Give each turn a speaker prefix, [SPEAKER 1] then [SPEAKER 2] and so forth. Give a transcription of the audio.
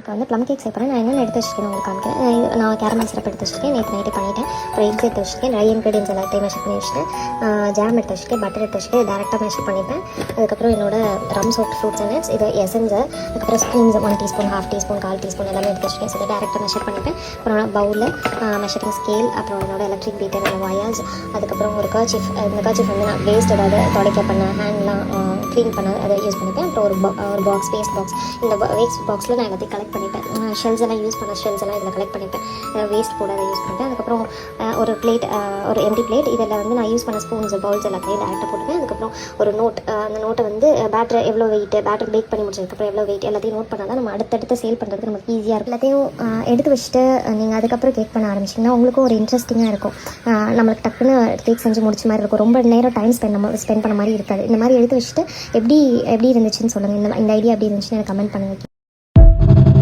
[SPEAKER 1] இப்போ வந்து plum cake செய்ய போகிறேன். நான் என்னென்ன எடுத்து வச்சுருக்கேன் உங்களுக்கு காமிக்கிறேன். நான் கேரமல் சிரப் எடுத்து வச்சுருக்கேன், நேற்று நைட்டு பண்ணிவிட்டேன். அப்புறம் எக்ஸ் எடுத்து வச்சுருக்கேன், ட்ரை இன்க்ரீடியன்ஸ் எல்லாத்தையும் மெஷர் பண்ணி வச்சுட்டேன். ஜாம் எடுத்து வச்சுருக்கேன், பட்டர் எடுத்து வச்சுட்டு டேரெக்டாக மெஷர் பண்ணிப்பேன். அதுக்கப்புறம் என்னோட ரம் சோப் ஃப்ரூட்ஸ் அண்ட் நட்ஸ், இது எசன்ஸு, அதுக்கப்புறம் ஸ்பூன்ஸ் 1 டீஸ்பூன், 1/2 டீஸ்பூன், 1/4 டீஸ்பூன் எல்லாமே எடுத்து வச்சுருக்கேன். ஸோ இதை டேரெக்டாக மெஷர் பண்ணிப்பேன். அப்புறம் பவுலில் மெஷரிங் ஸ்கேல், அப்புறம் என்னோட எலக்ட்ரிக் பீட்டர், என்னோட வயர்ஸ், அதுக்கப்புறம் ஒரு கர்ச்சிஃப். இந்த கர்ச்சிஃப் வந்து நான் வேஸ்ட் ஏதாவது துடைக்க பண்ண ஹேண்ட்லாம் க்ளீன் பண்ண அதை யூஸ் பண்ணிப்பேன். அப்புறம் ஒரு பாக்ஸ், வேஸ்ட் பாக்ஸ். இந்த வேஸ்ட் பாக்ஸில் நான் எல்லாத்தையும் கலெக்ட் பண்ணிப்பேன். ஷெல்ஸ் எல்லாம் யூஸ் பண்ண ஷெல்ஸ் எல்லாம் இதில் கலெக்ட் பண்ணிப்பேன். வேஸ்ட் போட அதை யூஸ் பண்ணிப்பேன். அதுக்கப்புறம் ஒரு பிளேட், ஒரு எம்டி பிளேட், இதில் வந்து நான் யூஸ் பண்ண ஸ்பூன்ஸ், பவுல்ஸ் எல்லாத்தையும் டேரெக்டாக போட்டுப்பேன். அதுக்கப்புறம் ஒரு நோட், அந்த நோட்டை வந்து பேட்டர் எவ்வளோ வெயிட், பேட்டர் பேக் பண்ணி முடிச்சதுக்கப்புறம் எவ்வளோ வெயிட் எல்லாத்தையும் நோட் பண்ணால் தான் நம்ம அடுத்தடுத்து சேல் பண்ணுறதுக்கு நமக்கு ஈஸியாக இருக்கும். எல்லாத்தையும் எடுத்து வச்சுட்டு நீங்கள் அதுக்கப்புறம் கேக் பண்ண ஆரம்பிச்சிங்கன்னா உங்களுக்கும் ஒரு இன்ட்ரெஸ்டிங்காக இருக்கும். நம்மளுக்கு டக்குன்னு கேக் செஞ்சு முடிச்ச மாதிரி இருக்கும். ரொம்ப நேரம் டைம் ஸ்பெண்ட் பண்ண மாதிரி இருக்காது. இந்த மாதிரி எடுத்து வச்சுட்டு எப்படி இருந்துச்சுன்னு சொல்லுங்கள். இந்த ஐடியா எப்படி இருந்துச்சுன்னு எனக்கு கமெண்ட் பண்ணுங்கள்.